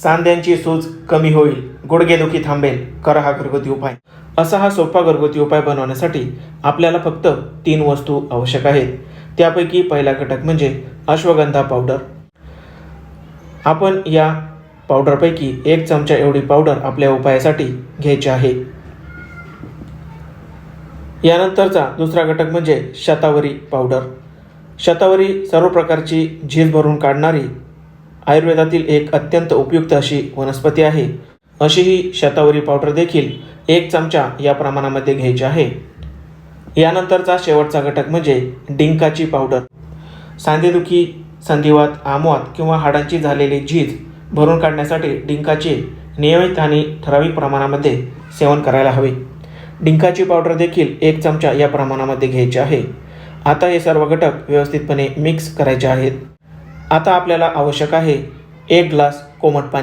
सांध्यांची सूज कमी होईल, गुडघेदुखी थांबेल, करा हा घरगुती उपाय. असा हा सोपा घरगुती उपाय बनवण्यासाठी आपल्याला फक्त 3 वस्तू आवश्यक आहेत. त्यापैकी पहिला घटक म्हणजे अश्वगंधा पावडर. आपण या पावडरपैकी 1 चमचा एवढी पावडर आपल्या उपायासाठी घ्यायची आहे. यानंतरचा दुसरा घटक म्हणजे शतावरी पावडर. शतावरी सर्व प्रकारची झीज भरून काढणारी आयुर्वेदातील एक अत्यंत उपयुक्त अशी वनस्पती आहे. अशी ही शतावरी पावडर देखील 1 चमचा या प्रमाणामध्ये घ्यायची आहे. यानंतरचा शेवटचा घटक म्हणजे डिंकाची पावडर. सांधेदुखी, संधिवात, आमवात किंवा हाडांची झालेली झीज भरून काढण्यासाठी डिंकाचे नियमित आणि ठराविक प्रमाणामध्ये सेवन करायला हवे. डिंकाची पावडर देखील 1 चमचा या प्रमाणामध्ये घ्यायची आहे. आता हे सर्व घटक व्यवस्थितपणे मिक्स करायचे आहेत. आता आपल्याला आवश्यक आहे 1 ग्लास कोमट पाणी.